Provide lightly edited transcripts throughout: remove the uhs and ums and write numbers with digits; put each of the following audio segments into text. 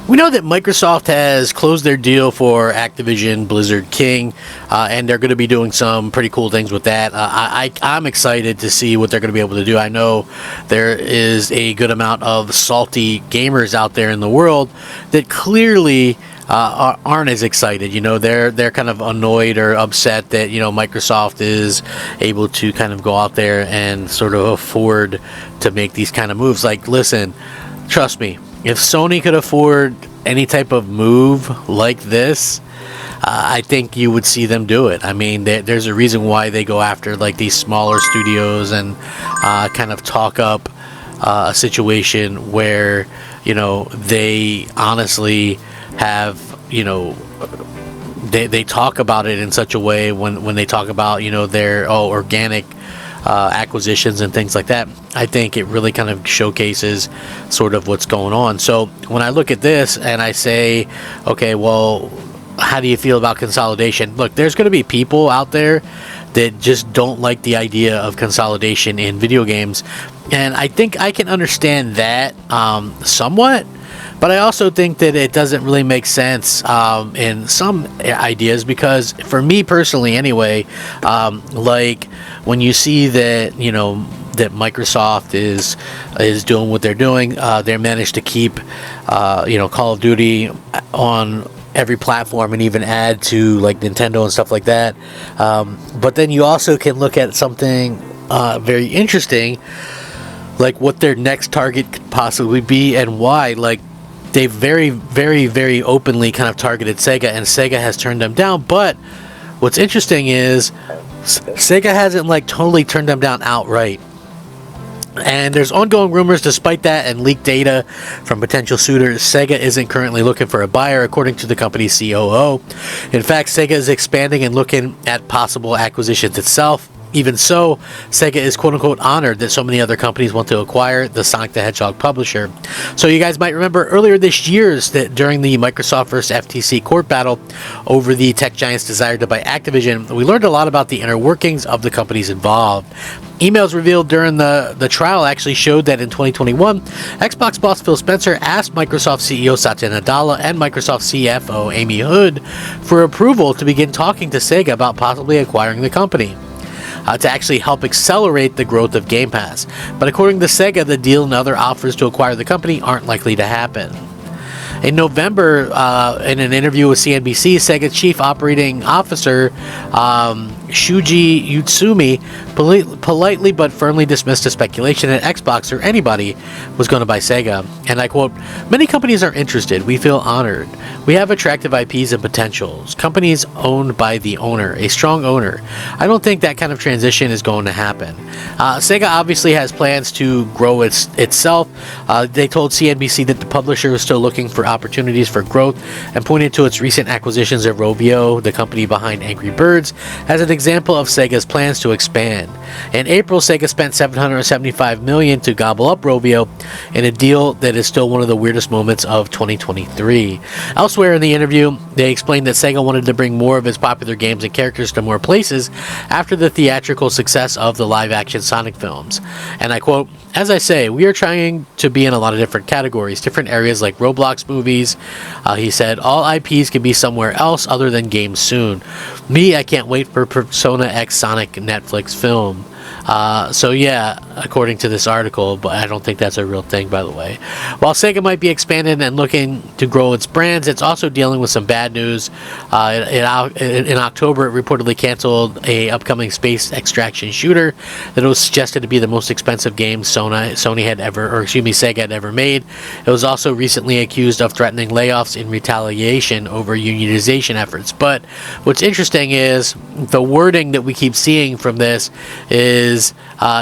We know that Microsoft has closed their deal for Activision Blizzard King, and they're going to be doing some pretty cool things with that. I'm excited to see what they're going to be able to do. I know there is a good amount of salty gamers out there in the world that clearly aren't as excited. They're kind of annoyed or upset that Microsoft is able to kind of go out there and sort of afford to make these kind of moves. Like, listen, trust me. If Sony could afford any type of move like this, I think you would see them do it. I mean, there's a reason why they go after like these smaller studios and kind of talk up a situation where they honestly have they talk about it in such a way when they talk about their organic acquisitions and things like that. I think it really kind of showcases sort of what's going on. So when I look at this and I say, okay, well, how do you feel about consolidation? Look, there's going to be people out there that just don't like the idea of consolidation in video games, and I think I can understand that somewhat. But I also think that it doesn't really make sense in some ideas, because for me personally anyway, like when you see that that Microsoft is doing what they're doing, they managed to keep Call of Duty on every platform and even add to like Nintendo and stuff like that. But then you also can look at something very interesting, like what their next target could possibly be and why. Like, they very, very, very openly kind of targeted Sega, and Sega has turned them down. But what's interesting is Sega hasn't like totally turned them down outright. And there's ongoing rumors despite that and leaked data from potential suitors. Sega isn't currently looking for a buyer, according to the company's COO. In fact, Sega is expanding and looking at possible acquisitions itself. Even so, Sega is quote-unquote honored that so many other companies want to acquire the Sonic the Hedgehog publisher. So you guys might remember earlier this year that during the Microsoft vs. FTC court battle over the tech giant's desire to buy Activision, we learned a lot about the inner workings of the companies involved. Emails revealed during the trial actually showed that in 2021, Xbox boss Phil Spencer asked Microsoft CEO Satya Nadella and Microsoft CFO Amy Hood for approval to begin talking to Sega about possibly acquiring the company. To actually help accelerate the growth of Game Pass. But according to Sega, the deal and other offers to acquire the company aren't likely to happen. In November, in an interview with CNBC, Sega's chief operating officer, Shuji Utsumi, politely but firmly dismissed the speculation that Xbox or anybody was going to buy Sega. And I quote, "Many companies are interested. We feel honored. We have attractive IPs and potentials. Companies owned by the owner, a strong owner. I don't think that kind of transition is going to happen." Sega obviously has plans to grow itself. They told CNBC that the publisher is still looking for opportunities for growth and pointed to its recent acquisitions of Rovio, the company behind Angry Birds, as an example of Sega's plans to expand. In April, Sega spent $775 million to gobble up Rovio in a deal that is still one of the weirdest moments of 2023. Elsewhere in the interview, they explained that Sega wanted to bring more of its popular games and characters to more places after the theatrical success of the live-action Sonic films. And I quote, "As I say, we are trying to be in a lot of different categories, different areas like Roblox movies." He said, "All IPs can be somewhere else other than games soon. Me, I can't wait for Persona X Sonic Netflix film." So yeah, according to this article, but I don't think that's a real thing, by the way. While Sega might be expanding and looking to grow its brands, it's also dealing with some bad news. In October, it reportedly canceled a upcoming space extraction shooter that was suggested to be the most expensive game Sega had ever made. It was also recently accused of threatening layoffs in retaliation over unionization efforts. But what's interesting is the wording that we keep seeing from this is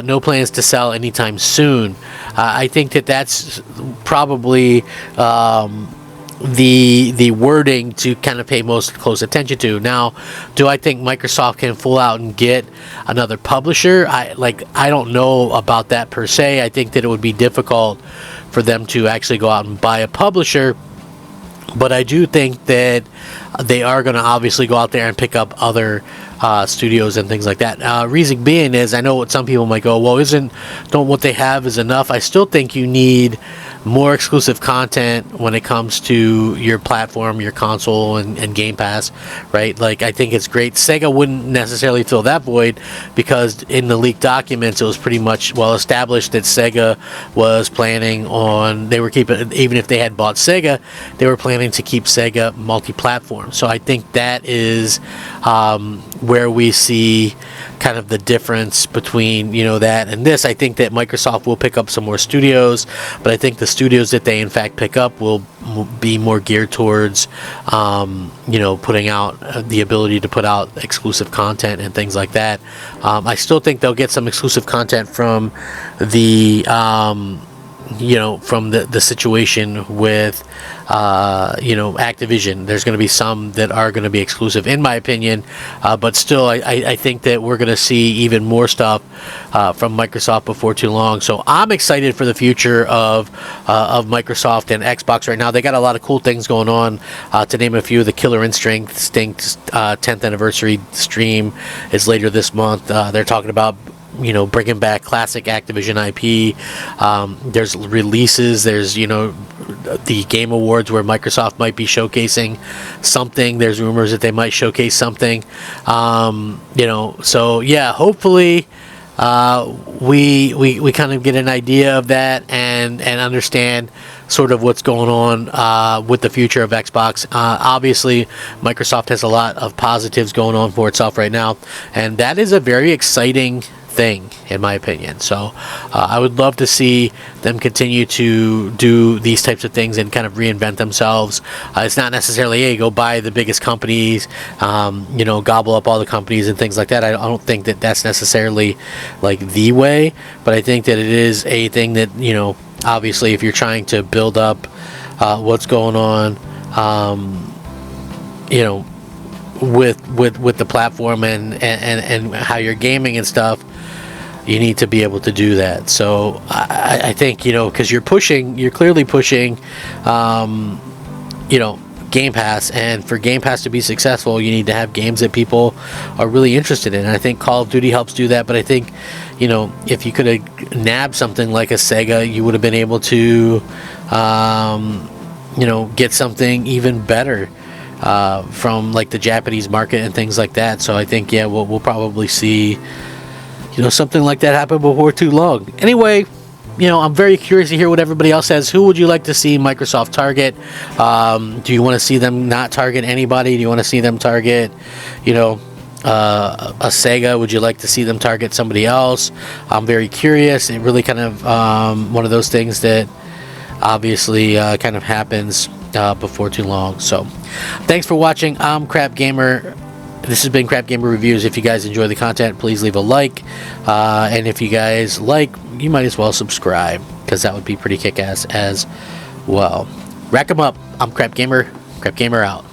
no plans to sell anytime soon. I think that's probably the wording to kind of pay most close attention to. Now, do I think Microsoft can full out and get another publisher? I don't know about that per se. I think that it would be difficult for them to actually go out and buy a publisher. But I do think that they are going to obviously go out there and pick up other studios and things like that. Reason being is, I know what some people might go, well, don't what they have is enough. I still think you need more exclusive content when it comes to your platform, your console, and Game Pass, right? Like, I think it's great. Sega wouldn't necessarily fill that void, because in the leaked documents it was pretty much well established that Sega was planning on, they were keeping, even if they had bought Sega, they were planning to keep Sega multi-platform. So I think that is where we see kind of the difference between, you know, that and this. I think that Microsoft will pick up some more studios, but I think the studios that they in fact pick up will be more geared towards you know, putting out the ability to put out exclusive content and things like that. I still think they'll get some exclusive content from the you know, from the situation with you know, Activision. There's going to be some that are going to be exclusive, in my opinion, but still I think that we're going to see even more stuff from Microsoft before too long. So I'm excited for the future of Microsoft and Xbox right now. They got a lot of cool things going on. To name a few, the Killer Instinct's 10th anniversary stream is later this month. They're talking about, you know, bringing back classic Activision IP. There's releases. There's, you know, the Game Awards where Microsoft might be showcasing something. There's rumors that they might showcase something. You know, so yeah, hopefully we kind of get an idea of that and understand sort of what's going on with the future of Xbox. Obviously, Microsoft has a lot of positives going on for itself right now, and that is a very exciting thing, in my opinion. So I would love to see them continue to do these types of things and kind of reinvent themselves. It's not necessarily, hey, go buy the biggest companies, you know, gobble up all the companies and things like that. I don't think that that's necessarily like the way, but I think that it is a thing that, you know, obviously if you're trying to build up what's going on, you know, with the platform and how you're gaming and stuff, you need to be able to do that. So I think, you know, because you're clearly pushing, you know, Game Pass, and for Game Pass to be successful, you need to have games that people are really interested in. And I think Call of Duty helps do that, but I think, you know, if you could have nabbed something like a Sega, you would have been able to, you know, get something even better from like the Japanese market and things like that. So I think, yeah, we'll probably see, you know, something like that happen before too long. Anyway, you know, I'm very curious to hear what everybody else says. Who would you like to see Microsoft target? Do you want to see them not target anybody? Do you want to see them target, you know, a Sega? Would you like to see them target somebody else? I'm very curious. It really kind of one of those things that obviously kind of happens before too long. So thanks for watching. I'm Crap Gamer. This has been Crap Gamer Reviews. If you guys enjoy the content, please leave a like. And if you guys like, you might as well subscribe, because that would be pretty kick-ass as well. Rack 'em up. I'm Crap Gamer. Crap Gamer out.